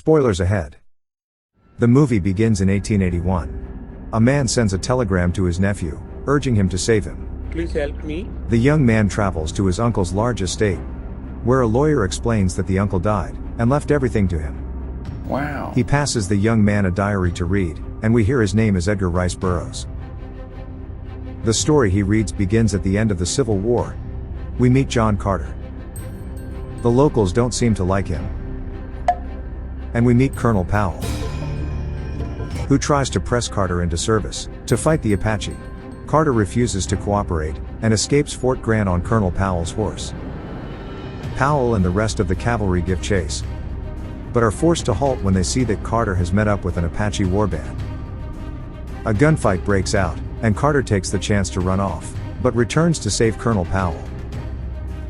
Spoilers ahead. The movie begins in 1881. A man sends a telegram to his nephew, urging him to save him. Please help me. The young man travels to his uncle's large estate, where a lawyer explains that the uncle died, and left everything to him. Wow. He passes the young man a diary to read, and we hear his name is Edgar Rice Burroughs. The story he reads begins at the end of the Civil War. We meet John Carter. The locals don't seem to like him. And we meet Colonel Powell, who tries to press Carter into service, to fight the Apache. Carter refuses to cooperate, and escapes Fort Grant on Colonel Powell's horse. Powell and the rest of the cavalry give chase, but are forced to halt when they see that Carter has met up with an Apache warband. A gunfight breaks out, and Carter takes the chance to run off, but returns to save Colonel Powell.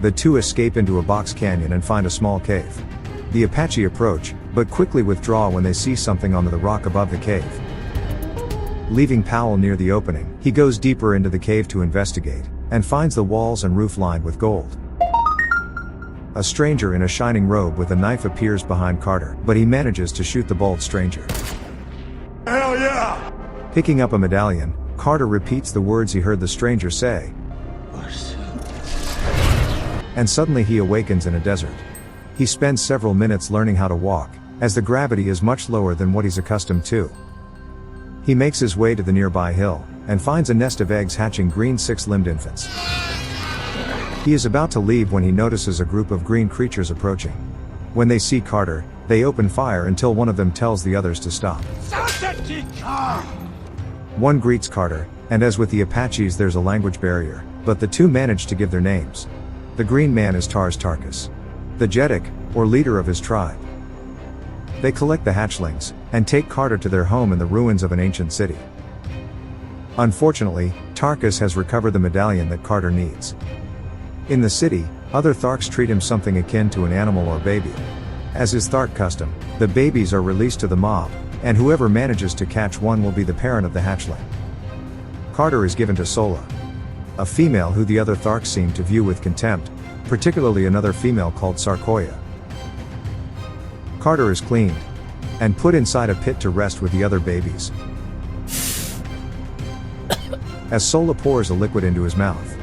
The two escape into a box canyon and find a small cave. The Apache approach, but quickly withdraw when they see something on the rock above the cave. Leaving Powell near the opening, he goes deeper into the cave to investigate, and finds the walls and roof lined with gold. A stranger in a shining robe with a knife appears behind Carter, but he manages to shoot the bold stranger. Hell yeah! Picking up a medallion, Carter repeats the words he heard the stranger say. And suddenly he awakens in a desert. He spends several minutes learning how to walk, as the gravity is much lower than what he's accustomed to. He makes his way to the nearby hill, and finds a nest of eggs hatching green six-limbed infants. He is about to leave when he notices a group of green creatures approaching. When they see Carter, they open fire until one of them tells the others to stop. One greets Carter, and as with the Apaches there's a language barrier, but the two manage to give their names. The green man is Tars Tarkas, the Jetic, or leader of his tribe. They collect the hatchlings, and take Carter to their home in the ruins of an ancient city. Unfortunately, Tarkas has recovered the medallion that Carter needs. In the city, other Tharks treat him something akin to an animal or baby. As is Thark custom, the babies are released to the mob, and whoever manages to catch one will be the parent of the hatchling. Carter is given to Sola, a female who the other Tharks seem to view with contempt, particularly another female called Sarkoya. Carter is cleaned, and put inside a pit to rest with the other babies, as Sola pours a liquid into his mouth.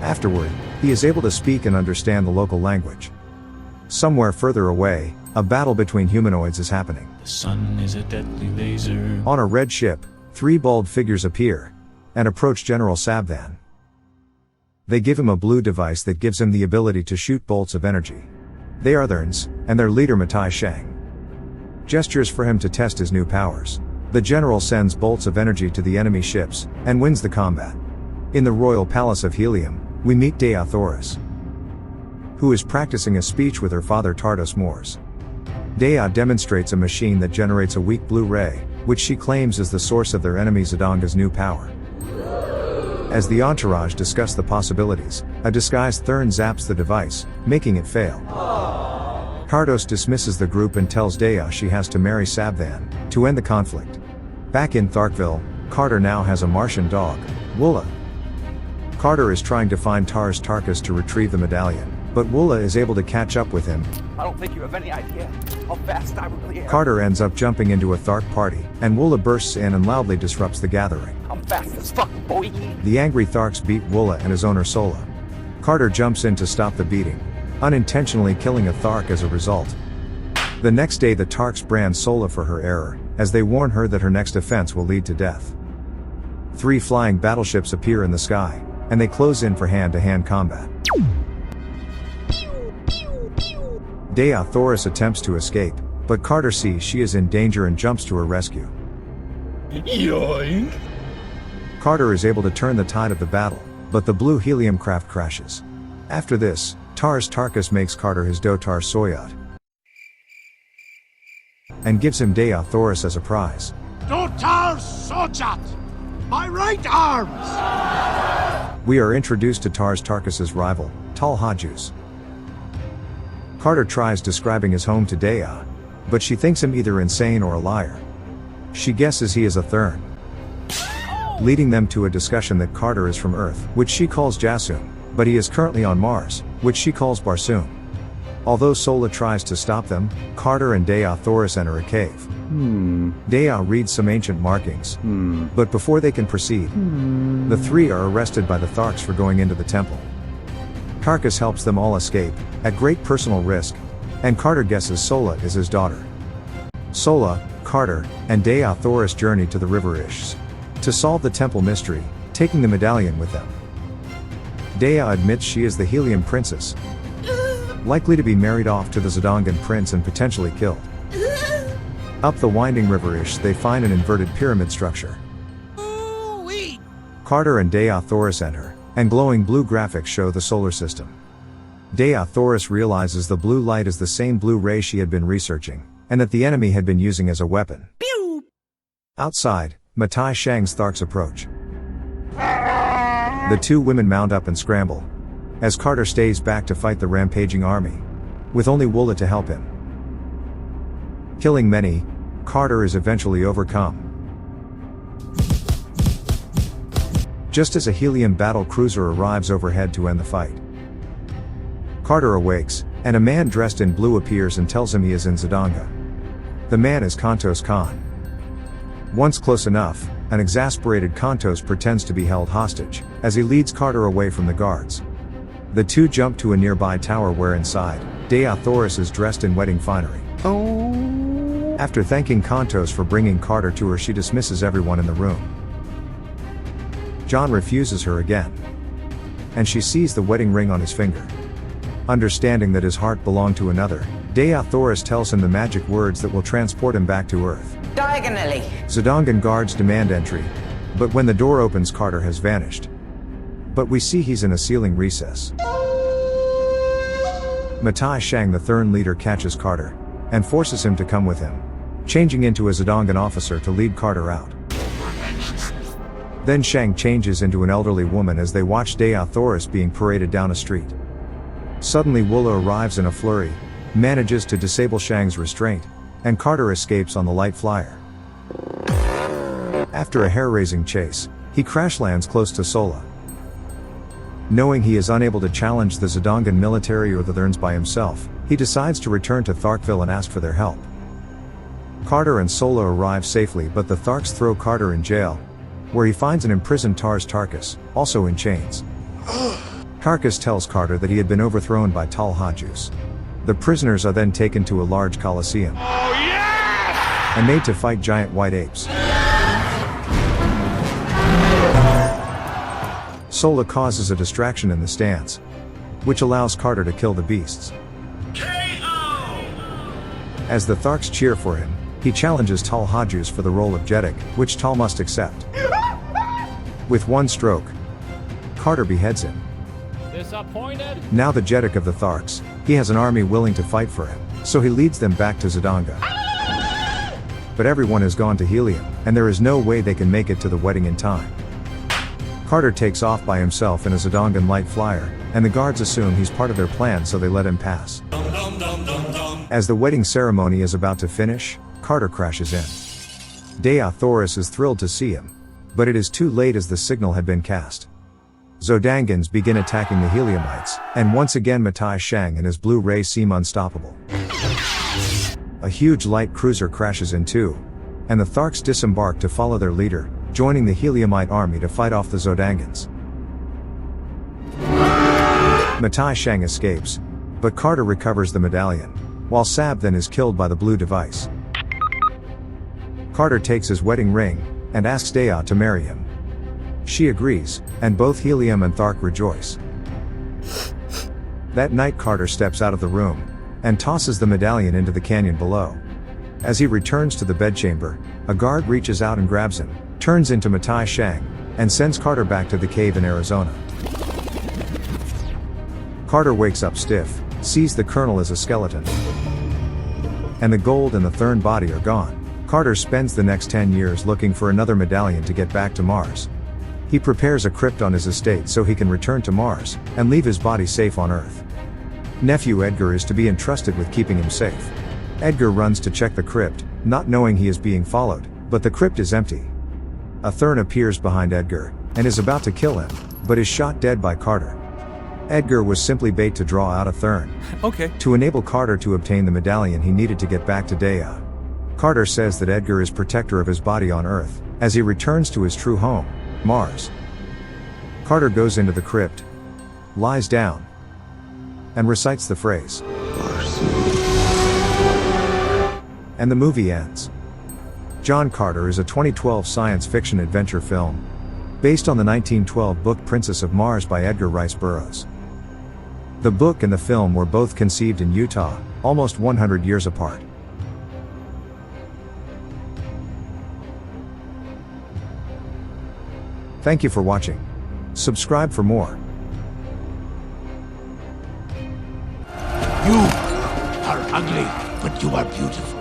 Afterward, he is able to speak and understand the local language. Somewhere further away, a battle between humanoids is happening. The sun is a deadly laser. On a red ship, three bald figures appear, and approach General Sabvan. They give him a blue device that gives him the ability to shoot bolts of energy. They are Therns, and their leader Matai Shang gestures for him to test his new powers. The general sends bolts of energy to the enemy ships, and wins the combat. In the royal palace of Helium, we meet Dea Thoris, who is practicing a speech with her father Tardos Mors. Dea demonstrates a machine that generates a weak blue ray, which she claims is the source of their enemy Zodonga's new power. As the entourage discuss the possibilities, a disguised Thurn zaps the device, making it fail. Tardos dismisses the group and tells Dea she has to marry Sabvan, to end the conflict. Back in Tharkville, Carter now has a Martian dog, Woola. Carter is trying to find Tars Tarkas to retrieve the medallion, but Woola is able to catch up with him. I don't think you have any idea how fast I really am. Carter ends up jumping into a Thark party, and Woola bursts in and loudly disrupts the gathering. I'm fast as fuck, boy. The angry Tharks beat Woola and his owner Sola. Carter jumps in to stop the beating, unintentionally killing a Thark as a result. The next day the Tarks brand Sola for her error, as they warn her that her next offense will lead to death. Three flying battleships appear in the sky, and they close in for hand-to-hand combat. Dea Thoris attempts to escape, but Carter sees she is in danger and jumps to her rescue. Yoink! Carter is able to turn the tide of the battle, but the blue helium craft crashes. After this, Tars Tarkas makes Carter his Dotar Soyot, and gives him Dea Thoris as a prize. Dotar Sojat! My right arms! We are introduced to Tars Tarkas' rival, Tal Hajus. Carter tries describing his home to Dea, but she thinks him either insane or a liar. She guesses he is a Thurn, leading them to a discussion that Carter is from Earth, which she calls Jasum, but he is currently on Mars, which she calls Barsoom. Although Sola tries to stop them, Carter and Dea Thoris enter a cave. Dea reads some ancient markings. But before they can proceed, the three are arrested by the Tharks for going into the temple. Tarkus helps them all escape, at great personal risk, and Carter guesses Sola is his daughter. Sola, Carter, and Dea Thoris journey to the River Ish to solve the temple mystery, taking the medallion with them. Dea admits she is the Helium Princess, likely to be married off to the Zidongan prince and potentially killed. Up the winding River Ish they find an inverted pyramid structure. Carter and Dea Thoris enter, and glowing blue graphics show the solar system. Dea Thoris realizes the blue light is the same blue ray she had been researching, and that the enemy had been using as a weapon. Pew! Outside, Matai Shang's Tharks approach. The two women mount up and scramble, as Carter stays back to fight the rampaging army, with only Woola to help him. Killing many, Carter is eventually overcome. Just as a helium battle cruiser arrives overhead to end the fight. Carter awakes, and a man dressed in blue appears and tells him he is in Zidonga. The man is Kantos Khan. Once close enough, an exasperated Kantos pretends to be held hostage, as he leads Carter away from the guards. The two jump to a nearby tower where inside, Dea Thoris is dressed in wedding finery. After thanking Kantos for bringing Carter to her, she dismisses everyone in the room. John refuses her again, and she sees the wedding ring on his finger. Understanding that his heart belonged to another, Dea Thoris tells him the magic words that will transport him back to Earth. Diagonally. Zidongan guards demand entry, but when the door opens, Carter has vanished. But we see he's in a ceiling recess. Matai Shang, the Thurn leader, catches Carter, and forces him to come with him, changing into a Zidongan officer to lead Carter out. Then Shang changes into an elderly woman as they watch Dea Thoris being paraded down a street. Suddenly Woola arrives in a flurry, manages to disable Shang's restraint, and Carter escapes on the light flyer. After a hair-raising chase, he crash lands close to Sola. Knowing he is unable to challenge the Zidongan military or the Thurns by himself, he decides to return to Tharkville and ask for their help. Carter and Sola arrive safely, but the Tharks throw Carter in jail, where he finds an imprisoned Tarkus, also in chains. Tarkus tells Carter that he had been overthrown by Tal Hajus. The prisoners are then taken to a large coliseum and made to fight giant white apes. Sola causes a distraction in the stands, which allows Carter to kill the beasts. As the Tharks cheer for him, he challenges Tal Hajus for the role of Jeddak, which Tal must accept. With one stroke, Carter beheads him. Disappointed? Now the Jeddak of the Tharks, he has an army willing to fight for him, so he leads them back to Zidonga. But everyone has gone to Helium, and there is no way they can make it to the wedding in time. Carter takes off by himself in a Zidongan light flyer, and the guards assume he's part of their plan, so they let him pass. As the wedding ceremony is about to finish, Carter crashes in. Dea Thoris is thrilled to see him, but it is too late as the signal had been cast. Zodangans begin attacking the Heliumites, and once again Matai Shang and his blue ray seem unstoppable. A huge light cruiser crashes in too, and the Tharks disembark to follow their leader, joining the Heliumite army to fight off the Zodangans. Matai Shang escapes, but Carter recovers the medallion, while Sab then is killed by the blue device. Carter takes his wedding ring, and asks Dea to marry him. She agrees, and both Helium and Thark rejoice. That night Carter steps out of the room, and tosses the medallion into the canyon below. As he returns to the bedchamber, a guard reaches out and grabs him, turns into Matai Shang, and sends Carter back to the cave in Arizona. Carter wakes up stiff, sees the colonel as a skeleton, and the gold and the Thurn body are gone. Carter spends the next 10 years looking for another medallion to get back to Mars. He prepares a crypt on his estate so he can return to Mars, and leave his body safe on Earth. Nephew Edgar is to be entrusted with keeping him safe. Edgar runs to check the crypt, not knowing he is being followed, but the crypt is empty. A Thurn appears behind Edgar, and is about to kill him, but is shot dead by Carter. Edgar was simply bait to draw out a Thurn. Okay. To enable Carter to obtain the medallion he needed to get back to Dea. Carter says that Edgar is protector of his body on Earth, as he returns to his true home, Mars. Carter goes into the crypt, lies down, and recites the phrase. Barsoom. And the movie ends. John Carter is a 2012 science fiction adventure film, based on the 1912 book Princess of Mars by Edgar Rice Burroughs. The book and the film were both conceived in Utah, almost 100 years apart. Thank you for watching. Subscribe for more. You are ugly, but you are beautiful.